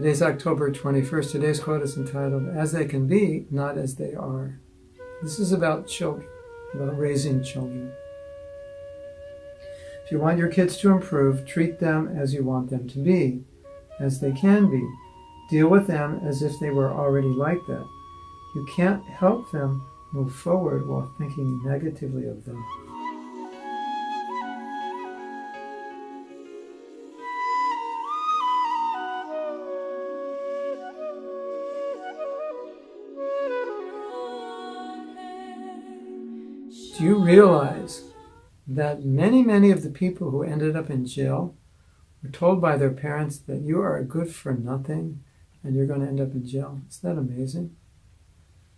Today's October 21st. Today's quote is entitled, "As they can be, not as they are." This is about children, about raising children. If you want your kids to improve, treat them as you want them to be, as they can be. Deal with them as if they were already like that. You can't help them move forward while thinking negatively of them. Do you realize that many of the people who ended up in jail were told by their parents that you are good for nothing and you're going to end up in jail? Isn't that amazing?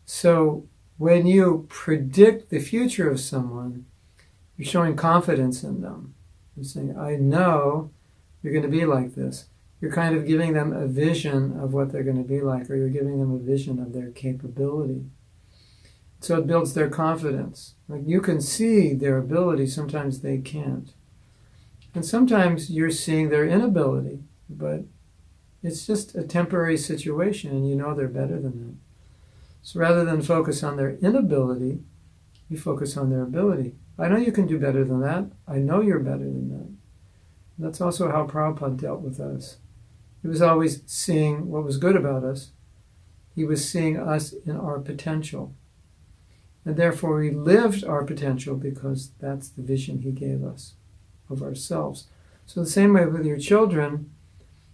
So when you predict the future of someone, you're showing confidence in them. You're saying, I know you're going to be like this. You're kind of giving them a vision of what they're going to be like, or you're giving them a vision of their capability. So it builds their confidence. Like, you can see their ability, sometimes they can't. And sometimes you're seeing their inability, but it's just a temporary situation and you know they're better than that. So rather than focus on their inability, you focus on their ability. I know you can do better than that. I know you're better than that. That's also how Prabhupada dealt with us. He was always seeing what was good about us. He was seeing us in our potential. And therefore we lived our potential because that's the vision he gave us of ourselves. So the same way with your children,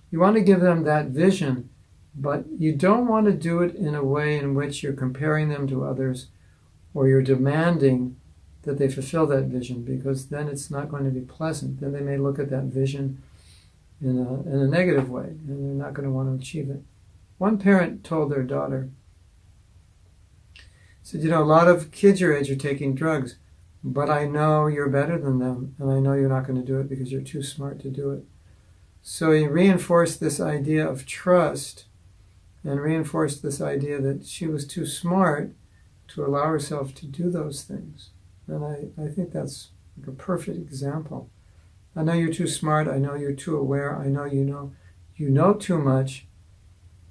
you want to give them that vision, but you don't want to do it in a way in which you're comparing them to others or you're demanding that they fulfill that vision, because then it's not going to be pleasant. Then they may look at that vision in a negative way and they're not going to want to achieve it. One parent told their daughter, said, a lot of kids your age are taking drugs, but I know you're better than them, and I know you're not going to do it because you're too smart to do it. So he reinforced this idea of trust and reinforced this idea that she was too smart to allow herself to do those things. And I think that's like a perfect example. I know you're too smart. I know you're too aware. I know you know too much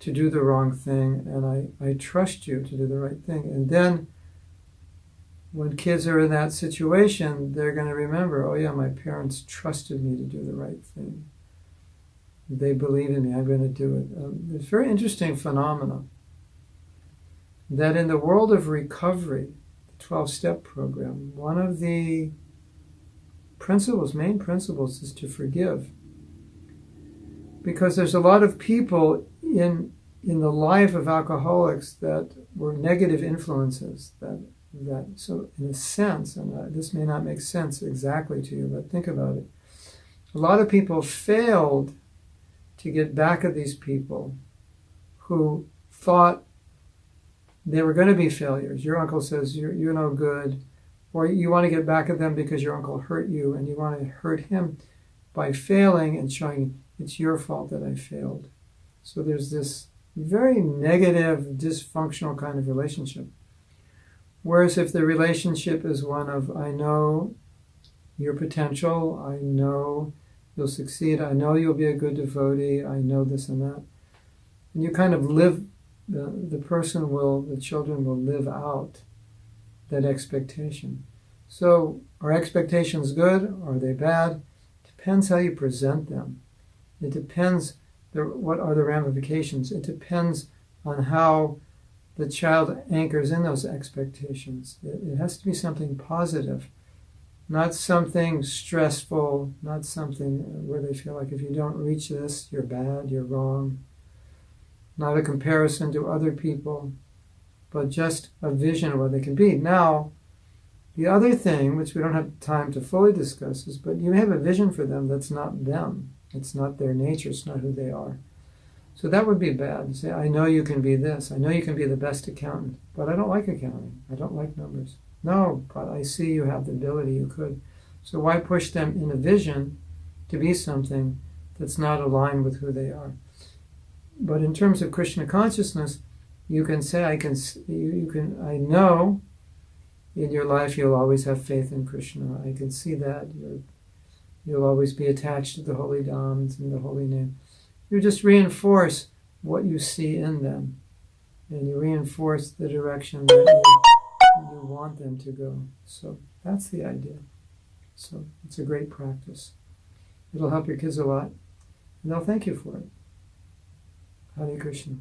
to do the wrong thing, and I trust you to do the right thing. And then when kids are in that situation, they're going to remember, oh yeah, my parents trusted me to do the right thing. They believe in me, I'm going to do it. It's a very interesting phenomenon that in the world of recovery, the 12-step program, one of the main principles is to forgive. Because there's a lot of people in the life of alcoholics that were negative influences. So in a sense, and this may not make sense exactly to you, but think about it. A lot of people failed to get back at these people who thought they were going to be failures. Your uncle says you're no good, or you want to get back at them because your uncle hurt you, and you want to hurt him by failing and showing it's your fault that I failed. So there's this very negative, dysfunctional kind of relationship. Whereas if the relationship is one of, I know your potential, I know you'll succeed, I know you'll be a good devotee, I know this and that, and you kind of live, the children will live out that expectation. So are expectations good? Are they bad? Depends how you present them. It depends what are the ramifications. It depends on how the child anchors in those expectations. It has to be something positive, not something stressful, not something where they feel like if you don't reach this, you're bad, you're wrong. Not a comparison to other people, but just a vision of what they can be. Now, the other thing, which we don't have time to fully discuss, is but you have a vision for them that's not them. It's not their nature. It's not who they are. So that would be bad. You say, I know you can be this. I know you can be the best accountant, but I don't like accounting. I don't like numbers. No, but I see you have the ability. You could. So why push them in a vision to be something that's not aligned with who they are? But in terms of Krishna consciousness, you can say, I know in your life you'll always have faith in Krishna. I can see that. You'll always be attached to the holy dhams and the holy name. You just reinforce what you see in them, and you reinforce the direction that you want them to go. So that's the idea. So it's a great practice. It'll help your kids a lot, and they'll thank you for it. Hare Krishna.